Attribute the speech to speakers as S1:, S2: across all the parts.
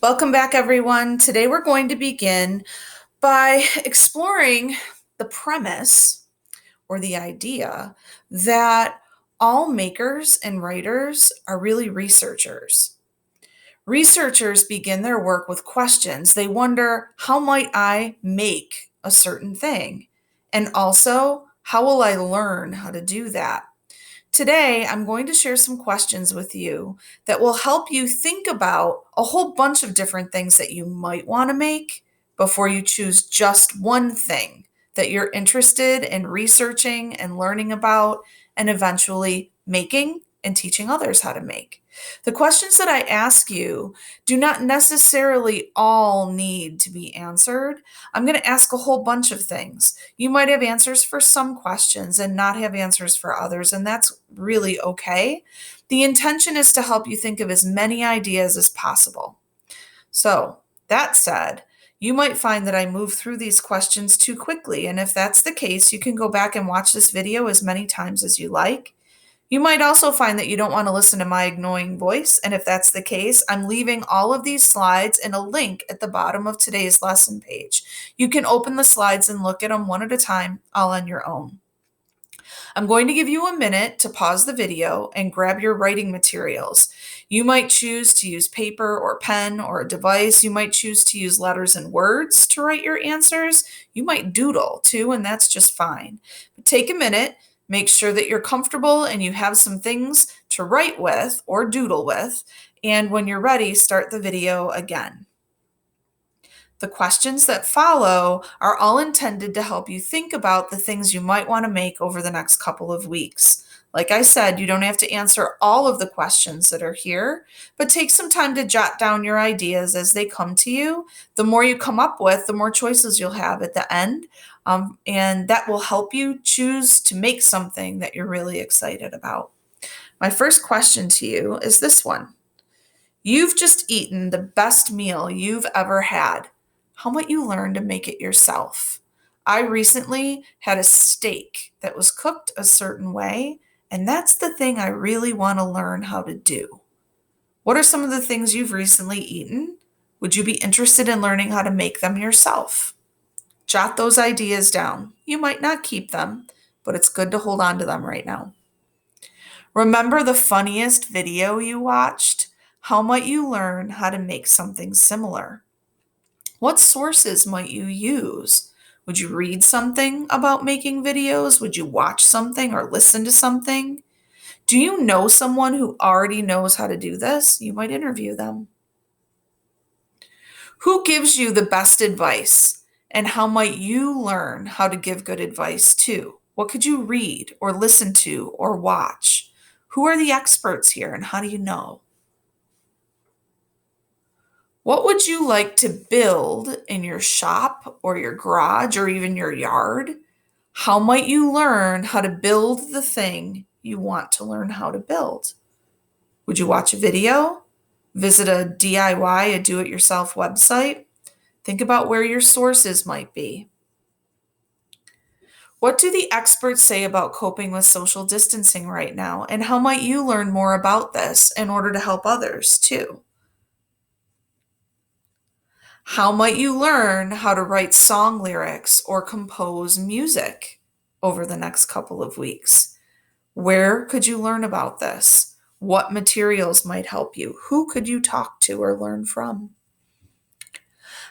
S1: Welcome back, everyone. Today we're going to begin by exploring the premise or the idea that all makers and writers are really researchers. Researchers begin their work with questions. They wonder, how might I make a certain thing? And also, how will I learn how to do that? Today, I'm going to share some questions with you that will help you think about a whole bunch of different things that you might want to make before you choose just one thing that you're interested in researching and learning about and eventually making and teaching others how to make. The questions that I ask you do not necessarily all need to be answered. I'm going to ask a whole bunch of things. You might have answers for some questions and not have answers for others, and that's really okay. The intention is to help you think of as many ideas as possible. So, that said, you might find that I move through these questions too quickly, and if that's the case, you can go back and watch this video as many times as you like. You might also find that you don't want to listen to my annoying voice, and if that's the case, I'm leaving all of these slides and a link at the bottom of today's lesson page. You can open the slides and look at them one at a time, all on your own. I'm going to give you a minute to pause the video and grab your writing materials. You might choose to use paper or pen or a device. You might choose to use letters and words to write your answers. You might doodle too, and that's just fine. But take a minute. Make sure that you're comfortable and you have some things to write with or doodle with. And when you're ready, start the video again. The questions that follow are all intended to help you think about the things you might want to make over the next couple of weeks. Like I said, you don't have to answer all of the questions that are here, but take some time to jot down your ideas as they come to you. The more you come up with, the more choices you'll have at the end. And that will help you choose to make something that you're really excited about. My first question to you is this one. You've just eaten the best meal you've ever had. How might you learn to make it yourself? I recently had a steak that was cooked a certain way, and that's the thing I really want to learn how to do. What are some of the things you've recently eaten? Would you be interested in learning how to make them yourself? Jot those ideas down. You might not keep them, but it's good to hold on to them right now. Remember the funniest video you watched? How might you learn how to make something similar? What sources might you use? Would you read something about making videos? Would you watch something or listen to something? Do you know someone who already knows how to do this? You might interview them. Who gives you the best advice? And how might you learn how to give good advice too? What could you read or listen to or watch? Who are the experts here and how do you know? What would you like to build in your shop or your garage or even your yard? How might you learn how to build the thing you want to learn how to build? Would you watch a video? Visit a DIY, a do-it-yourself website? Think about where your sources might be. What do the experts say about coping with social distancing right now? And how might you learn more about this in order to help others too? How might you learn how to write song lyrics or compose music over the next couple of weeks? Where could you learn about this? What materials might help you? Who could you talk to or learn from?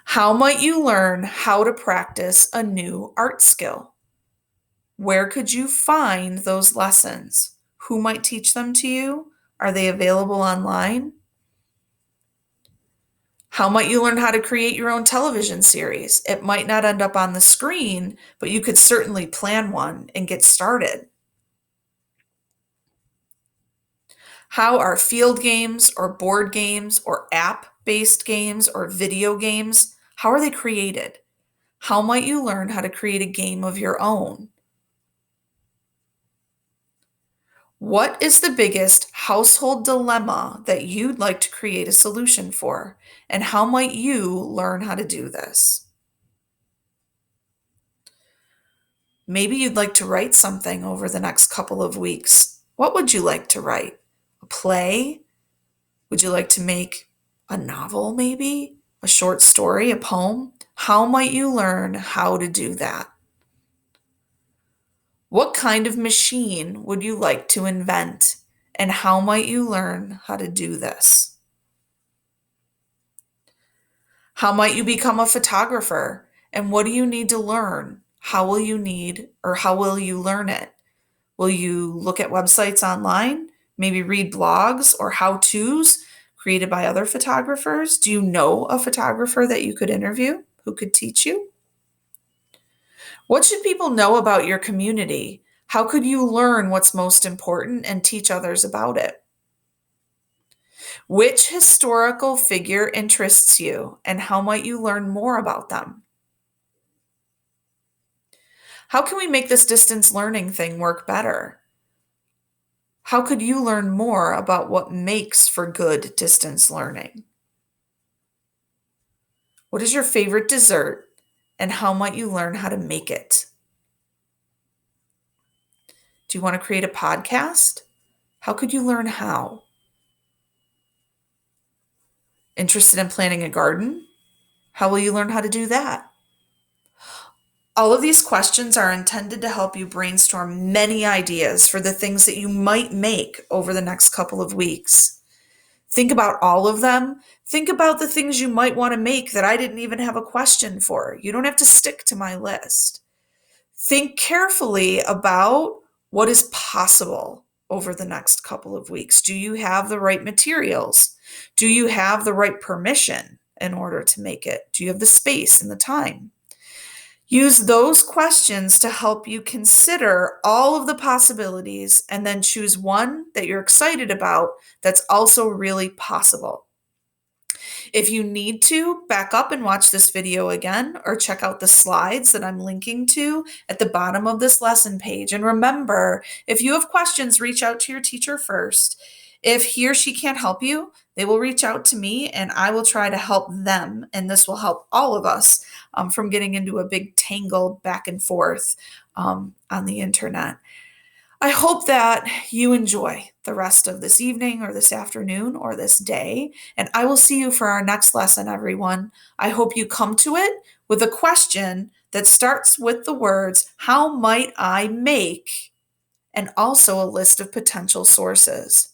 S1: How might you learn how to practice a new art skill? Where could you find those lessons? Who might teach them to you? Are they available online? How might you learn how to create your own television series? It might not end up on the screen, but you could certainly plan one and get started. How are field games or board games or app-based games or video games, how are they created? How might you learn how to create a game of your own? What is the biggest household dilemma that you'd like to create a solution for? And how might you learn how to do this? Maybe you'd like to write something over the next couple of weeks. What would you like to write? A play? Would you like to make A novel, maybe? A short story, a poem? How might you learn how to do that? What kind of machine would you like to invent? And how might you learn how to do this? How might you become a photographer? And what do you need to learn? How will you learn it? Will you look at websites online? Maybe read blogs or how-tos created by other photographers? Do you know a photographer that you could interview who could teach you? What should people know about your community? How could you learn what's most important and teach others about it? Which historical figure interests you, and how might you learn more about them? How can we make this distance learning thing work better? How could you learn more about what makes for good distance learning? What is your favorite dessert, and how might you learn how to make it? Do you want to create a podcast? How could you learn how? Interested in planting a garden? How will you learn how to do that? All of these questions are intended to help you brainstorm many ideas for the things that you might make over the next couple of weeks. Think about all of them. Think about the things you might want to make that I didn't even have a question for. You don't have to stick to my list. Think carefully about what is possible over the next couple of weeks. Do you have the right materials? Do you have the right permission in order to make it? Do you have the space and the time? Use those questions to help you consider all of the possibilities and then choose one that you're excited about that's also really possible. If you need to, back up and watch this video again or check out the slides that I'm linking to at the bottom of this lesson page. And remember, if you have questions, reach out to your teacher first. If he or she can't help you, they will reach out to me and I will try to help them. And this will help all of us from getting into a big tangle back and forth on the internet. I hope that you enjoy the rest of this evening or this afternoon or this day, and I will see you for our next lesson, everyone. I hope you come to it with a question that starts with the words, how might I make, and also a list of potential sources.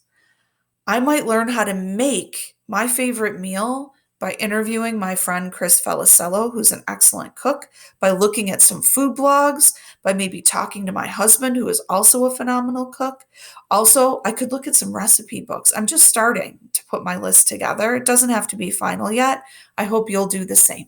S1: I might learn how to make my favorite meal by interviewing my friend Chris Felicello, who's an excellent cook, by looking at some food blogs, by maybe talking to my husband, who is also a phenomenal cook. Also, I could look at some recipe books. I'm just starting to put my list together. It doesn't have to be final yet. I hope you'll do the same.